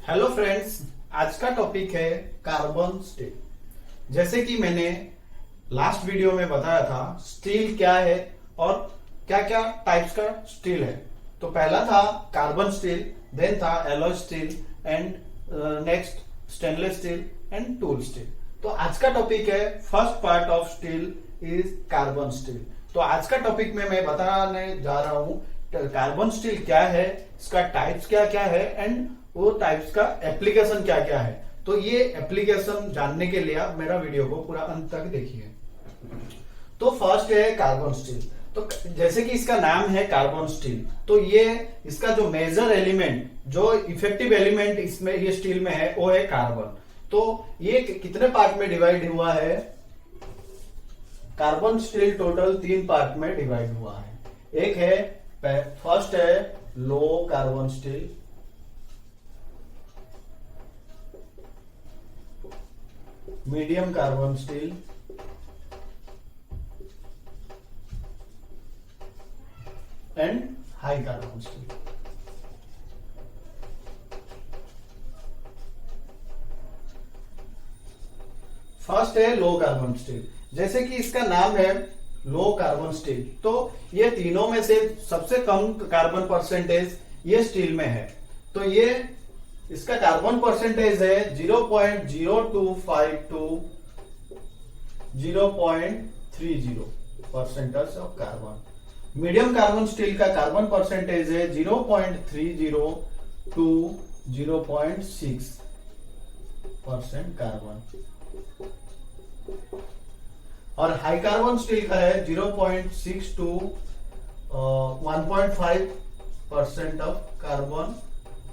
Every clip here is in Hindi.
हेलो फ्रेंड्स, आज का टॉपिक है कार्बन स्टील। जैसे कि मैंने लास्ट वीडियो में बताया था स्टील क्या है और क्या क्या टाइप्स का स्टील है। तो पहला था कार्बन स्टील, देन था alloy steel and next stainless steel and tool steel. तो आज का टॉपिक है first part of steel is carbon steel. तो आज का टॉपिक में मैं बताने जा रहा हूं कार्बन स्टील क्या है, इसका टाइप्स क्या क्या है एंड वो टाइप्स का एप्लीकेशन क्या क्या है। तो ये एप्लीकेशन जानने के लिए आप मेरा वीडियो को पूरा अंत तक देखिए। तो फर्स्ट है कार्बन स्टील। तो जैसे कि इसका नाम है कार्बन स्टील, तो ये इसका जो मेजर एलिमेंट, जो इफेक्टिव एलिमेंट इसमें ये स्टील में है वो है कार्बन। तो ये कितने पार्ट में डिवाइड हुआ है? कार्बन स्टील टोटल 3 पार्ट में डिवाइड हुआ है। एक है, फर्स्ट है low carbon steel, medium carbon steel and high carbon steel. First है लो कार्बन स्टील। जैसे कि इसका नाम है लो कार्बन स्टील, तो ये तीनों में से सबसे कम कार्बन परसेंटेज ये स्टील में है। तो ये इसका कार्बन परसेंटेज है 0.0252 to 0.30% of carbon. Medium carbon steel का कार्बन परसेंटेज है 0.30 टू 0.6% कार्बन, और हाई कार्बन स्टील का है 0.6 टू 1.5% ऑफ कार्बन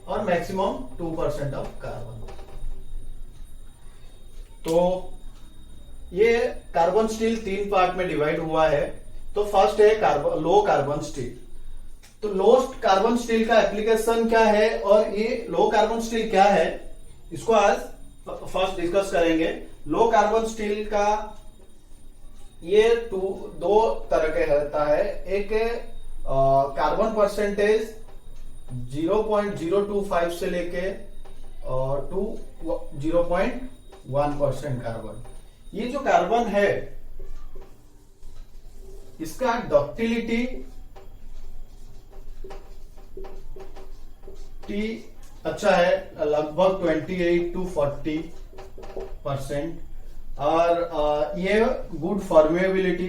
और मैक्सिमम 2% ऑफ कार्बन। तो ये कार्बन स्टील 3 पार्ट में डिवाइड हुआ है। तो फर्स्ट है लो कार्बन स्टील। तो लो कार्बन स्टील का एप्लीकेशन क्या है और ये लो कार्बन स्टील क्या है, इसको आज फर्स्ट डिस्कस करेंगे। लो कार्बन स्टील का ये दो तरह के रहता है। एक कार्बन परसेंटेज 0.025 से लेके टू 0.1% कार्बन। ये जो कार्बन है इसका डक्टिलिटी टी अच्छा है, लगभग 28 टू 40%, और ये गुड फॉर्मेबिलिटी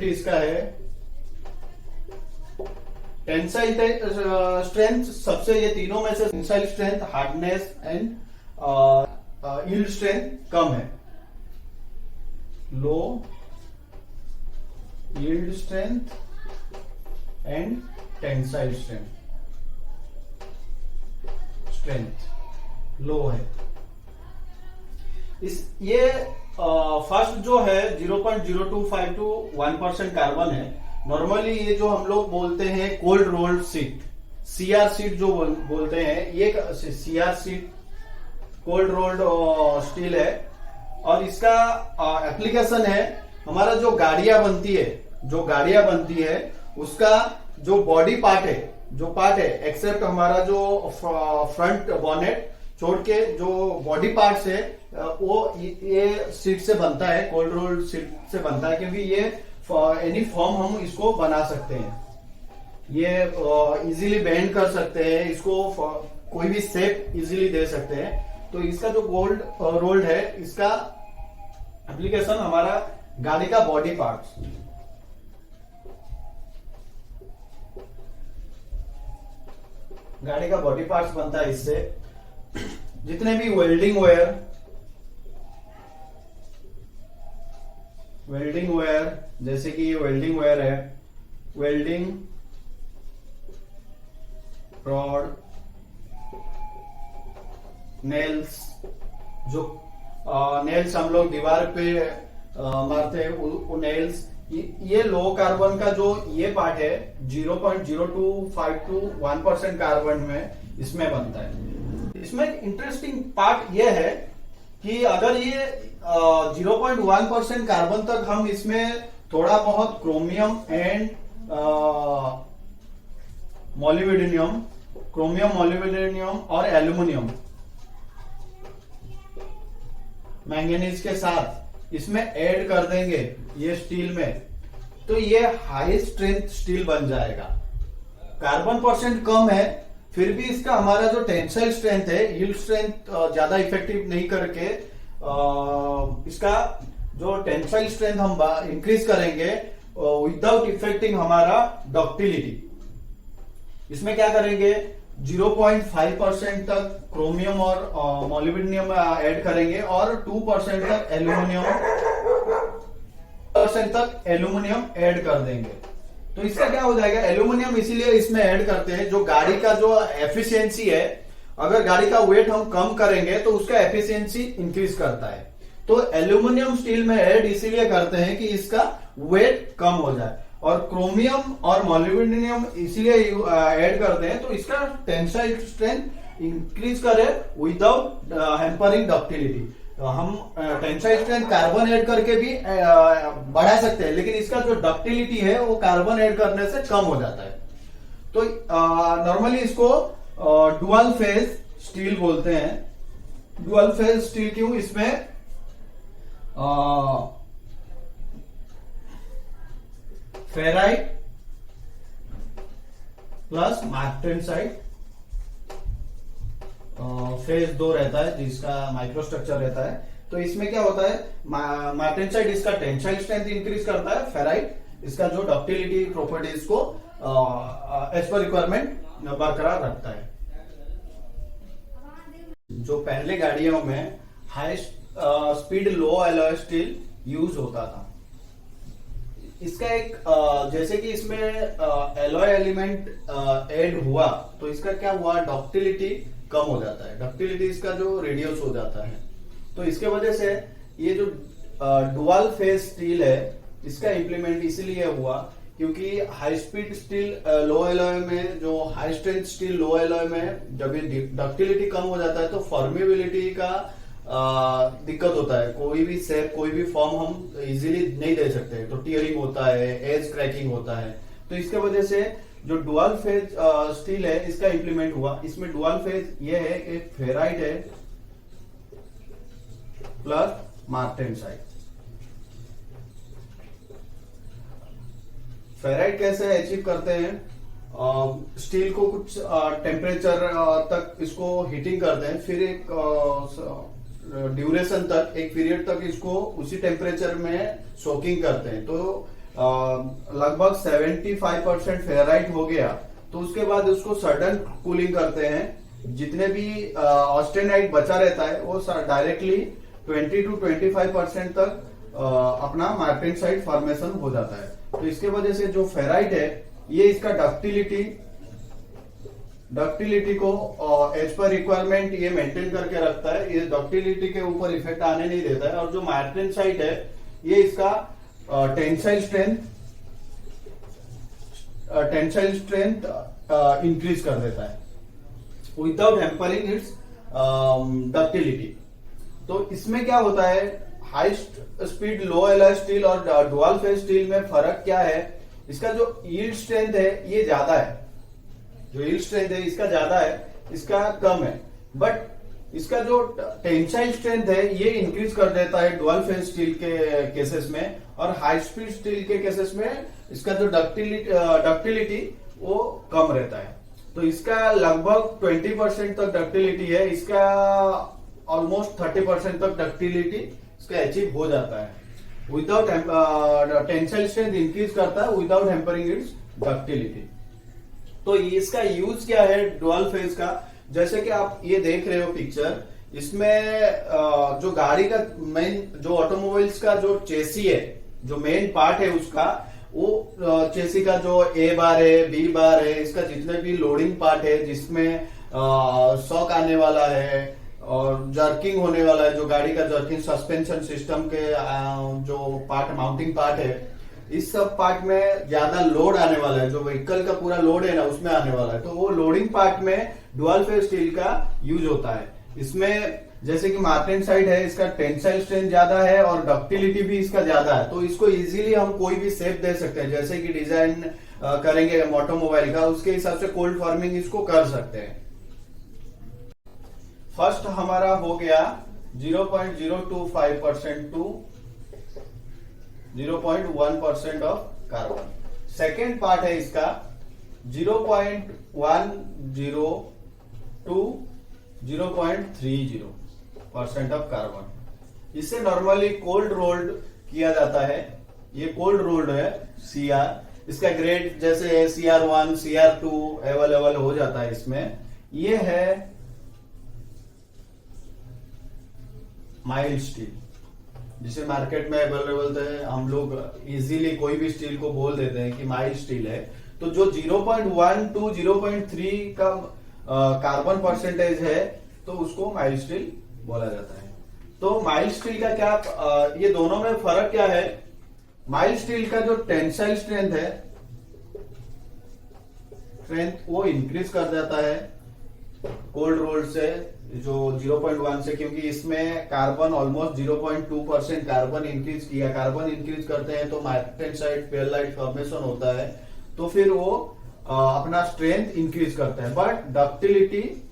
इसका है। टेंसाइल स्ट्रेंथ सबसे, ये तीनों में से tensile strength, hardness and yield strength कम है। Low yield strength and tensile strength low है। ये फर्स्ट जो है 0.025 टू 1% कार्बन है। नॉर्मली ये जो हम लोग बोलते हैं cold rolled sheet, CR sheet जो बोलते हैं, ये CR sheet cold rolled steel है। और इसका एप्लीकेशन है, हमारा जो गाड़ियां बनती है उसका जो बॉडी पार्ट है एक्सेप्ट हमारा जो फ्रंट बॉनेट छोड़ के जो बॉडी पार्ट्स है वो ये सीट से बनता है, कोल्ड रोल्ड सीट से बनता है, क्योंकि ये एनी फॉर्म हम इसको बना सकते हैं। ये इजीली बेंड कर सकते हैं, इसको कोई भी शेप इजीली दे सकते हैं। तो इसका जो गोल्ड रोल्ड है, इसका एप्लीकेशन हमारा गाड़ी का बॉडी पार्ट्स, बनता है इससे। जितने भी वेल्डिंग वेयर जैसे कि ये वेल्डिंग वेयर है, वेल्डिंग रॉड, नेल्स, जो नेल्स हम लोग दीवार पे मारते हैं वो नेल्स, ये लो कार्बन का जो ये पार्ट है 0.025 टू 1% कार्बन में इसमें बनता है। इसमें इंटरेस्टिंग पार्ट ये है कि अगर ये 0.1% कार्बन तक हम इसमें थोड़ा बहुत chromium and molybdenum, chromium, molybdenum और एल्यूमिनियम मैंगनीज के साथ इसमें ऐड कर देंगे ये स्टील में, तो ये हाई स्ट्रेंथ स्टील बन जाएगा। कार्बन परसेंट कम है, फिर भी इसका हमारा जो टेंसाइल स्ट्रेंथ है, यील्ड स्ट्रेंथ ज्यादा इफेक्टिव नहीं करके इसका जो टेंसाइल स्ट्रेंथ हम इंक्रीज करेंगे विदाउट इफेक्टिंग हमारा डक्टिलिटी। इसमें क्या करेंगे, 0.5% तक क्रोमियम और मोलिब्डेनम ऐड करेंगे और 2% तक एल्यूमिनियम ऐड कर देंगे। तो इसका क्या हो जाएगा, एल्यूमिनियम इसीलिए इसमें ऐड करते हैं, जो गाड़ी का जो एफिशिएंसी है, अगर गाड़ी का वेट हम कम करेंगे तो उसका एफिशिएंसी इंक्रीज करता है। तो एल्यूमिनियम स्टील में ऐड इसीलिए करते हैं कि इसका वेट कम हो जाए, और क्रोमियम और मोलिब्डेनम इसीलिए ऐड करते हैं तो इसका टेंसाइल स्ट्रेंथ इंक्रीज करे विदाउट हैम्परिंग डक्टिलिटी। हम टेंसाइल स्ट्रेंथ कार्बन ऐड करके भी बढ़ा सकते हैं, लेकिन इसका जो डक्टिलिटी है वो कार्बन ऐड करने से कम हो जाता है। तो नॉर्मली इसको डुअल फेज स्टील बोलते हैं। डुअल फेज स्टील क्यों, इसमें फेराइट प्लस मार्टेनसाइट फेज 2 रहता है, जिसका माइक्रोस्ट्रक्चर रहता है। तो इसमें क्या होता है, मार्टेनसाइट इसका टेंसाइल स्ट्रेंथ इंक्रीज करता है, फेराइट इसका जो डक्टिलिटी प्रॉपर्टीज को एज पर रिक्वायरमेंट बरकरार रखता है। जो पहले गाड़ियों में हाई स्पीड लो एलॉय स्टील यूज होता था, इसका एक जैसे कि इसमें एलॉय एलिमेंट ऐड हुआ तो इसका क्या हुआ, डक्टिलिटी कम हो जाता है, डक्टिलिटी इसका जो रिड्यूस हो जाता है। तो इसके वजह से ये जो डुअल फेज स्टील है इसका इंप्लीमेंट इसीलिए हुआ क्योंकि हाई स्पीड स्टील लो एलॉय में, जो हाई स्ट्रेंथ स्टील लो एलॉय में जब ये डक्टिलिटी कम हो जाता है तो फॉर्मेबिलिटी का दिक्कत होता है, कोई भी शेप कोई भी फॉर्म हम इजीली नहीं दे सकते, तो टीयरिंग होता है, एज क्रैकिंग होता है। तो इसके वजह से जो डुअल फेज स्टील है इसका इंप्लीमेंट हुआ। इसमें डुअल फेज ये है कि फेराइट है प्लस मार्टेनसाइट। फेराइट कैसे अचीव करते हैं, स्टील को कुछ टेम्परेचर तक इसको हीटिंग करते हैं, फिर एक ड्यूरेशन तक, एक पीरियड तक इसको उसी टेम्परेचर में सोकिंग करते हैं। तो लगभग 75% फेराइट हो गया तो उसके बाद उसको सडन कूलिंग करते हैं, जितने भी ऑस्टेनाइट बचा रहता है वो डायरेक्टली 20 to 25% तक अपना मार्टेनसाइट फॉर्मेशन हो जाता है। तो इसके वजह से जो फेराइट है ये इसका डक्टिलिटी को एज पर रिक्वायरमेंट ये मेंटेन करके रखता है, ये डक्टिलिटी के ऊपर इफेक्ट आने नहीं देता है। और जो मार्टेनसाइट है ये इसका टेंसाइल स्ट्रेंथ इंक्रीज कर देता है विदाउट हैम्परिंग इट्स डक्टिलिटी। तो इसमें क्या होता है, हाई स्पीड लो एलॉय स्टील और डुअल फेज स्टील में फर्क क्या है, इसका जो यील्ड स्ट्रेंथ है ये ज्यादा है, जो यील्ड स्ट्रेंथ है इसका ज्यादा है, इसका कम है, बट इसका जो टेंसाइल स्ट्रेंथ है ये इंक्रीज कर देता है डुअल फेज स्टील के केसेस में, और हाई स्पीड स्टील के केसेस में इसका जो डक्टिलिटी वो कम रहता है। तो इसका लगभग 20% तक डक्टिलिटी है, इसका ऑलमोस्ट 30% तक डक्टिलिटी इसका अचीव हो जाता है विदाउट टेंसाइल स्ट्रेंथ इंक्रीज करता है विदाउट हैम्परिंग इट्स डक्टिलिटी। तो इसका यूज क्या है डुअल फेज का, जैसे कि आप ये देख रहे हो पिक्चर, इसमें जो गाड़ी का मेन, जो ऑटोमोबाइल्स का जो चेसी है, जो मेन पार्ट है उसका, वो चेसी का जो ए बार है, बी बार है, इसका जितने भी लोडिंग पार्ट है जिसमें शॉक आने वाला है और जर्किंग होने वाला है, जो गाड़ी का जर्किंग सस्पेंशन सिस्टम के जो पार्ट, माउंटिंग पार्ट है, इस सब पार्ट में ज्यादा लोड आने वाला है, जो व्हीकल का पूरा लोड है ना उसमें आने वाला है। तो वो लोडिंग पार्ट में डुअल फेज स्टील का यूज होता है। इसमें जैसे कि मार्टेनसाइट है, इसका टेंसाइल स्ट्रेंथ ज्यादा है और डक्टिलिटी भी इसका ज्यादा है, तो इसको इजीली हम कोई भी शेप दे सकते हैं, जैसे कि डिजाइन करेंगे ऑटोमोबाइल का, उसके हिसाब से कोल्ड फॉर्मिंग इसको कर सकते हैं। फर्स्ट हमारा हो गया 0.025% to 0.1% of carbon. Second part है इसका 0.10 टू 0.30% ऑफ कार्बन। इसे नॉर्मली कोल्ड रोल्ड किया जाता है। ये कोल्ड रोल्ड है सीआर। इसका ग्रेड जैसे है CR1 CR2 अवेलेबल हो जाता है इसमें। ये है माइल्ड स्टील, जिसे मार्केट में अवेलेबल है। हम लोग इजीली कोई भी स्टील को बोल देते हैं कि माइल्ड स्टील है। तो जो 0.1 टू 0.3 का कार्बन परसेंटेज है तो उसको माइल्ड स्टील बोला जाता है। तो माइल्ड स्टील का क्या ये दोनों में फर्क क्या है? माइल्ड स्टील का जो टेंसाइल स्ट्रेंथ है, वो इंक्रीज कर जाता है कोल्ड रोल्ड से, जो 0.1 से, क्योंकि इसमें कार्बन ऑलमोस्ट 0.2% कार्बन इंक्रीज किया। कार्बन इंक्रीज करते हैं तो मार्टेनसाइट पेरलाइट फॉर्मेशन होता है, तो फिर वो अपना स्ट्रेंथ इंक्रीज करते हैं। बट डक्टिलिटी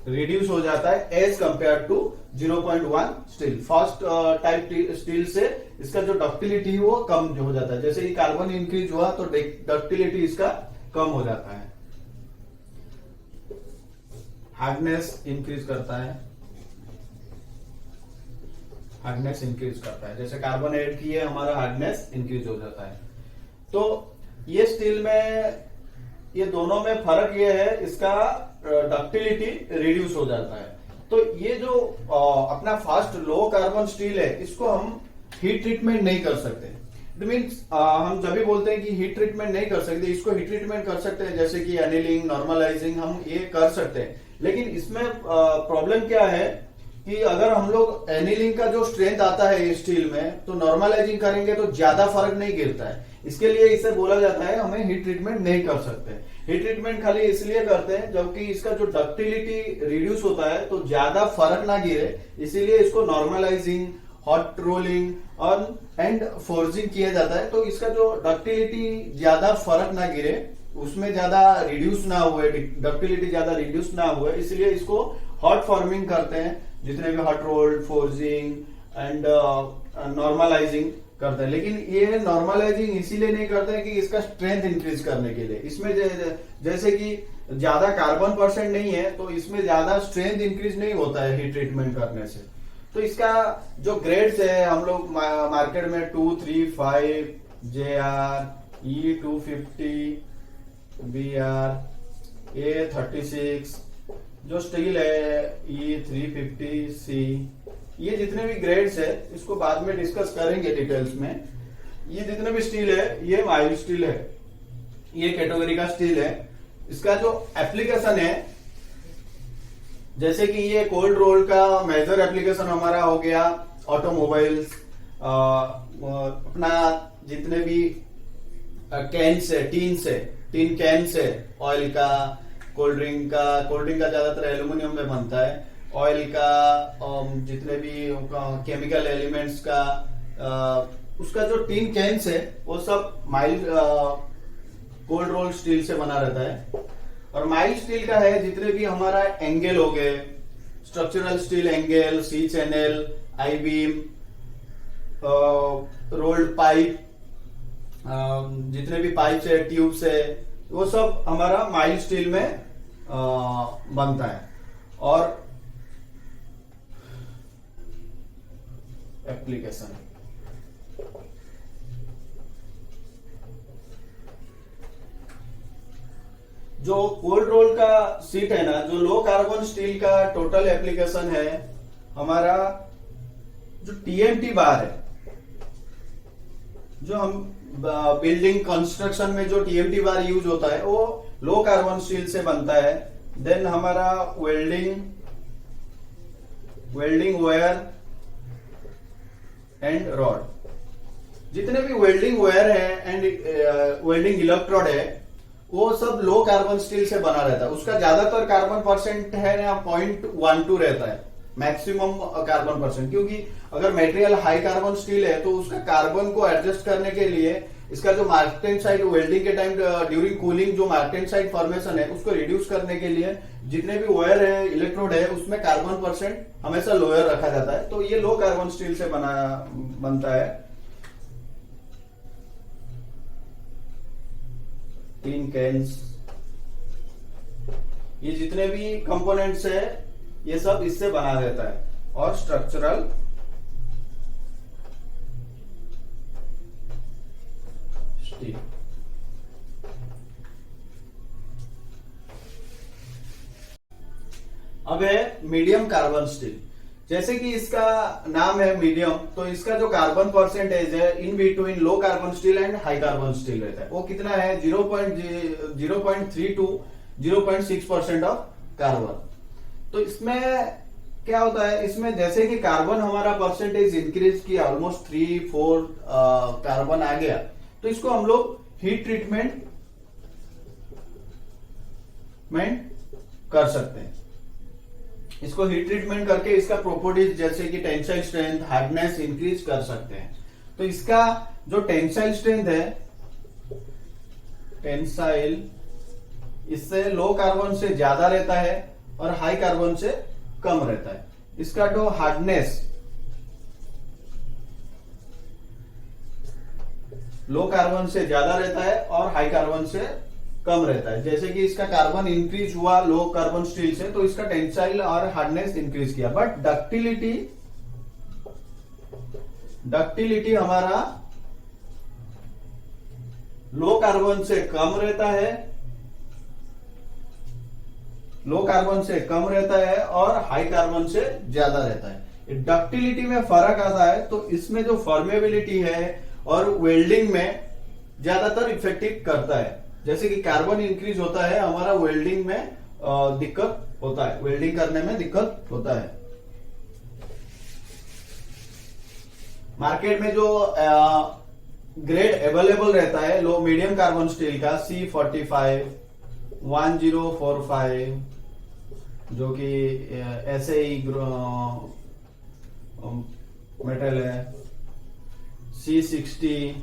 रिड्यूस हो जाता है as compare to 0.1 steel. First type steel से इसका जो डक्टिलिटी वो कम हो जाता है। जैसे ही कार्बन इंक्रीज हुआ तो डक्टिलिटी इसका कम हो जाता है। हार्डनेस इंक्रीज करता है, हार्डनेस इंक्रीज करता है। जैसे कार्बन ऐड किए हमारा हार्डनेस इंक्रीज हो जाता है। तो ये स्टील में, ये दोनों में फर्क ये है, इसका डक्टिलिटी रिड्यूस हो जाता है। तो ये जो अपना फास्ट लो कार्बन स्टील है, इसको हम हीट ट्रीटमेंट नहीं कर सकते। इट मीन्स हम जब भी बोलते हैं कि हीट ट्रीटमेंट नहीं कर सकते, इसको हीट ट्रीटमेंट कर सकते हैं, जैसे कि एनिलिंग, नॉर्मलाइजिंग, हम ये कर सकते हैं। लेकिन इसमें प्रॉब्लम क्या है कि अगर हम लोग एनिलिंग का जो स्ट्रेंथ आता है स्टील में, तो नॉर्मलाइजिंग करेंगे तो ज्यादा फर्क नहीं गिरता है। इसके लिए इसे बोला जाता है हमें हीट ट्रीटमेंट नहीं कर सकते। हीट ट्रीटमेंट खाली इसलिए करते हैं जबकि इसका जो डक्टिलिटी रिड्यूस होता है तो ज्यादा फर्क ना गिरे, इसीलिए इसको नॉर्मलाइजिंग, हॉट रोलिंग और एंड फोर्जिंग किया जाता है। तो इसका जो डक्टिलिटी ज्यादा फर्क ना गिरे, उसमें ज्यादा रिड्यूस ना हुए, डक्टिलिटी ज्यादा रिड्यूस ना हुए, इसलिए इसको हॉट फॉर्मिंग करते हैं। जितने भी hot rolled, forging and normalising करते हैं। लेकिन ये नॉर्मलाइजिंग इसीलिए नहीं करते हैं कि इसका स्ट्रेंथ इंक्रीज करने के लिए। इसमें जैसे कि ज्यादा कार्बन परसेंट नहीं है तो इसमें ज्यादा स्ट्रेंथ इंक्रीज नहीं होता है हीट ट्रीटमेंट करने से। तो इसका जो ग्रेड्स है, हम लोग मार्केट में 235, JR, E250, BR, A36, जो स्टील है E350C, ये जितने भी ग्रेड्स है इसको बाद में डिस्कस करेंगे डिटेल्स में। ये जितने भी स्टील है ये माइल्ड स्टील है, ये कैटेगरी का स्टील है। इसका जो एप्लीकेशन है, जैसे कि ये कोल्ड रोल का मेजर एप्लीकेशन हमारा हो गया ऑटोमोबाइल्स, अपना जितने भी कैन्स है, टीन कैन्स है, ऑयल का, कोल्ड ड्रिंक का ज्यादातर एल्यूमिनियम में बनता है, ऑयल का, जितने भी केमिकल एलिमेंट्स का, उसका जो टीन कैन्स है वो सब माइल्ड कोल्ड रोल स्टील से बना रहता है। और माइल्ड स्टील का है जितने भी हमारा एंगल हो गए, स्ट्रक्चरल स्टील एंगल, सी चैनल, आई बीम, रोल्ड पाइप, जितने भी पाइप्स है, ट्यूब्स है, वो सब हमारा माइल्ड स्टील में बनता है। और एप्लीकेशन, जो कोल्ड रोल का सीट है ना, जो लो कार्बन स्टील का टोटल एप्लीकेशन है हमारा, जो TMT बार है, जो हम बिल्डिंग कंस्ट्रक्शन में जो TMT बार यूज होता है वो लो कार्बन स्टील से बनता है। देन हमारा वेल्डिंग वायर एंड रॉड, जितने भी वेल्डिंग वायर है एंड वेल्डिंग इलेक्ट्रोड है वो सब लो कार्बन स्टील से बना रहता है। उसका ज्यादातर कार्बन परसेंट है ना 0.12 रहता है, मैक्सिमम कार्बन परसेंट, क्योंकि अगर मटेरियल हाई कार्बन स्टील है तो उसका कार्बन को एडजस्ट करने के लिए इसका जो मार्टेनसाइट वेल्डिंग के टाइम ड्यूरिंग कूलिंग जो मार्टेनसाइट फॉर्मेशन है उसको रिड्यूस करने के लिए जितने भी वायर है इलेक्ट्रोड है उसमें कार्बन परसेंट हमेशा लोअर रखा जाता है। तो ये लो कार्बन स्टील से बनता है। टिन कैन्स, ये जितने भी कंपोनेंट्स है ये सब इससे बना रहता है। और स्ट्रक्चरल स्टील, अब है मीडियम कार्बन स्टील। जैसे कि इसका नाम है मीडियम, तो इसका जो कार्बन परसेंटेज है in between low carbon steel and high carbon steel रहता है। वो कितना है 0.3 टू 0.6% ऑफ कार्बन। तो इसमें क्या होता है, इसमें जैसे कि कार्बन हमारा परसेंटेज इंक्रीज किया, ऑलमोस्ट 3-4 कार्बन आ गया, तो इसको हम लोग हीट ट्रीटमेंट कर सकते हैं। इसको हीट ट्रीटमेंट करके इसका प्रॉपर्टीज जैसे कि टेंसाइल स्ट्रेंथ, हार्डनेस इंक्रीज कर सकते हैं। तो इसका जो टेंसाइल स्ट्रेंथ है, टेंसाइल इससे लो कार्बन से ज्यादा रहता है और हाई कार्बन से कम रहता है। इसका जो हार्डनेस लो कार्बन से ज्यादा रहता है और हाई कार्बन से कम रहता है। जैसे कि इसका कार्बन इंक्रीज हुआ लो कार्बन स्टील से तो इसका टेंसाइल और हार्डनेस इंक्रीज किया, बट डक्टिलिटी हमारा लो कार्बन से कम रहता है, लो कार्बन से कम रहता है और हाई कार्बन से ज्यादा रहता है। डक्टिलिटी में फर्क आता है, तो इसमें जो फॉर्मेबिलिटी है और वेल्डिंग में ज्यादातर इफेक्टिव करता है। जैसे कि कार्बन इंक्रीज होता है, हमारा वेल्डिंग में दिक्कत होता है, वेल्डिंग करने में दिक्कत होता है। मार्केट में जो ग्रेड अवेलेबल रहता है लो मीडियम कार्बन स्टील का C45, 1045, जो कि ऐसे ही मेटल है, C60,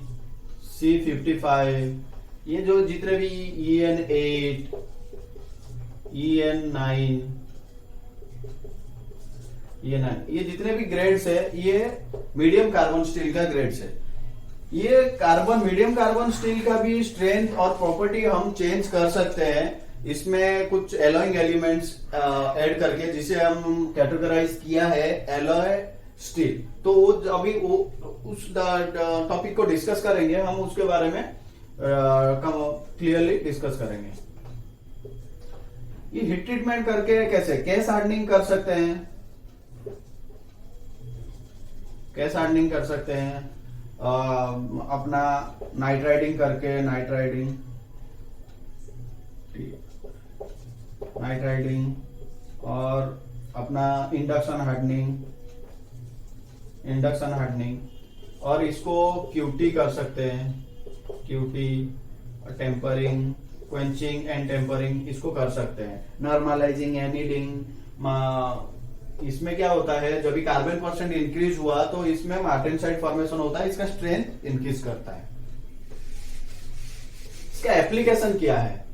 C55, ये जो जितने भी EN8, EN9, ये जितने भी ग्रेड्स है ये मीडियम कार्बन स्टील का ग्रेड्स है। ये मीडियम कार्बन स्टील का भी स्ट्रेंथ और प्रॉपर्टी हम चेंज कर सकते हैं, इसमें कुछ एलॉइंग एलिमेंट्स ऐड करके, जिसे हम कैटेगराइज किया है एलॉय स्टील। तो वो अभी उस टॉपिक को डिस्कस करेंगे, हम उसके बारे में क्लियरली डिस्कस करेंगे। ये हीट ट्रीटमेंट करके कैसे केस हार्डनिंग कर सकते हैं, केस हार्डनिंग कर सकते हैं अपना नाइट्राइडिंग करके, नाइट्राइडिंग और अपना इंडक्शन हार्डनिंग और इसको क्यूटी कर सकते हैं, QT tempering, quenching and tempering इसको कर सकते हैं। नॉर्मलाइजिंग, एनिडिंग, इसमें क्या होता है जब भी कार्बन परसेंट इंक्रीज हुआ तो इसमें मार्टेनसाइट फॉर्मेशन होता है, इसका स्ट्रेंथ इंक्रीज करता है। इसका एप्लीकेशन क्या है,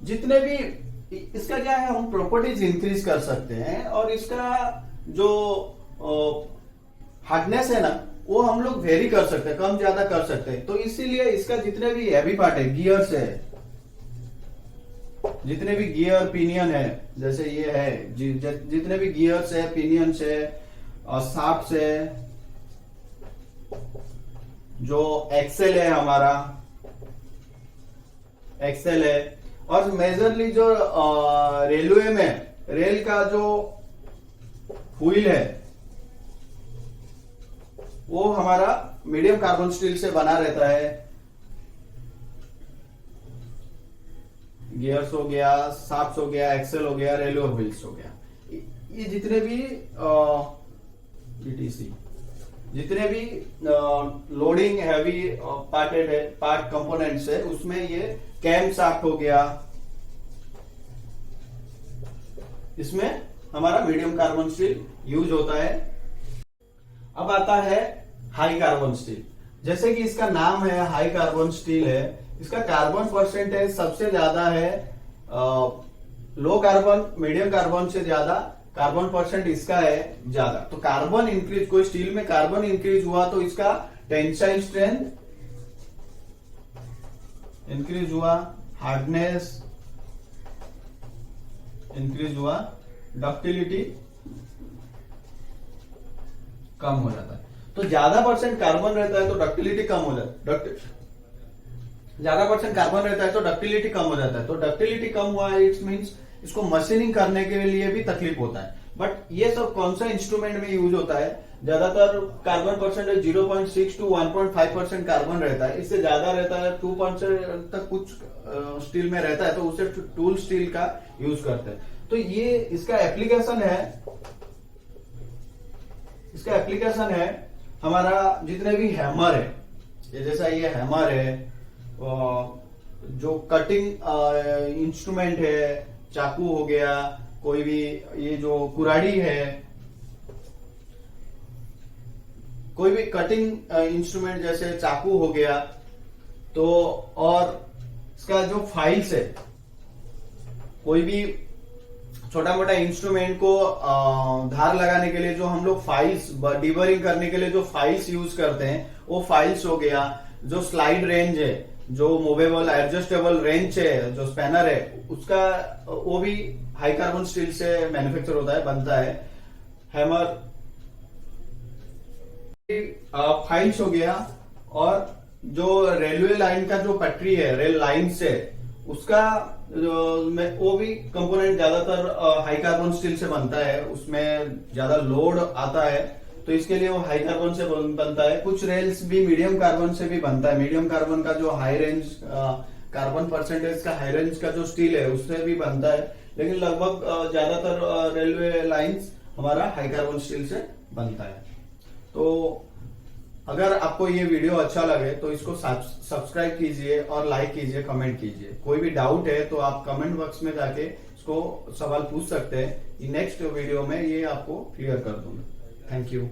जितने भी इसका क्या है, हम प्रॉपर्टीज इंक्रीज कर सकते हैं और इसका जो हार्डनेस है ना वो हम लोग वेरी कर सकते हैं, कम ज्यादा कर सकते हैं। तो इसीलिए इसका जितने भी हैवी पार्ट है, गियर्स है, जितने भी गियर पिनियन है, जैसे ये है, जितने भी गियर्स है, पिनियंस है और शाफ्ट्स है, जो एक्सेल है हमारा, एक्सेल है, और मेजरली जो रेलवे में रेल का जो व्हील है वो हमारा मीडियम कार्बन स्टील से बना रहता है। गियर्स हो गया, शाफ्ट्स हो गया, एक्सेल हो गया, रेलवे व्हील्स हो गया, ये जितने भी ETC जितने भी लोडिंग हैवी पार्ट कंपोनेंट्स है उसमें ये कैम शाफ्ट हो गया, इसमें हमारा मीडियम कार्बन स्टील यूज होता है। अब आता है हाई कार्बन स्टील। जैसे कि इसका नाम है हाई कार्बन स्टील है, इसका कार्बन परसेंटेज सबसे ज्यादा है, लो कार्बन मीडियम कार्बन से ज्यादा कार्बन परसेंट इसका है ज्यादा। तो कार्बन इंक्रीज, कोई स्टील में कार्बन इंक्रीज हुआ तो इसका टेंसाइल स्ट्रेंथ इंक्रीज हुआ, हार्डनेस इंक्रीज हुआ, डक्टिलिटी कम हो जाता है। तो ज्यादा परसेंट कार्बन रहता है तो डक्टिलिटी कम हो जाता है, ज्यादा परसेंट कार्बन रहता है तो डक्टिलिटी कम हो जाता है। तो डक्टिलिटी कम हुआ है, इट्स मीन्स इसको मशीनिंग करने के लिए भी तकलीफ होता है। बट ये सब कौन सा इंस्ट्रूमेंट में यूज होता है? ज्यादातर कार्बन परसेंटेज 0.6 to 1.5% कार्बन रहता है, इससे ज्यादा रहता है 2% तक कुछ स्टील में रहता है, तो उसे टूल स्टील का यूज करते हैं। तो ये इसका एप्लीकेशन है हमारा जितने भी हैमर है, ये जैसा ये हैमर है, जो कटिंग इंस्ट्रूमेंट है, चाकू हो गया, कोई भी ये जो कुराड़ी है, कोई भी कटिंग इंस्ट्रूमेंट जैसे चाकू हो गया, तो और इसका जो फाइल्स है, कोई भी छोटा मोटा इंस्ट्रूमेंट को धार लगाने के लिए जो हम लोग फाइल्स डिबरिंग करने के लिए जो फाइल्स यूज करते हैं, वो फाइल्स हो गया। जो स्लाइड रेंज है, जो मूवेबल एडजस्टेबल रेंच है, जो स्पैनर है, उसका वो भी हाई कार्बन स्टील से मैन्युफैक्चर होता है, बनता है। हैमर, फाइल्स हो गया। और जो रेलवे लाइन का जो पटरी है, रेल लाइन से, उसका वो भी कंपोनेंट ज्यादातर हाई कार्बन स्टील से बनता है, उसमें ज्यादा लोड आता है, तो इसके लिए वो हाई कार्बन से बनता है। कुछ रेल्स भी मीडियम कार्बन से भी बनता है, मीडियम कार्बन का जो हाई रेंज कार्बन परसेंटेज का हाई रेंज का जो स्टील है उससे भी बनता है, लेकिन लगभग ज्यादातर रेलवे लाइंस हमारा हाई कार्बन स्टील से बनता है। तो अगर आपको ये वीडियो अच्छा लगे तो इसको सब्सक्राइब कीजिए और लाइक कीजिए, कमेंट कीजिए। कोई भी डाउट है तो आप कमेंट बॉक्स में जाके इसको सवाल पूछ सकते हैं, नेक्स्ट वीडियो में ये आपको क्लियर कर दूंगा। Thank you.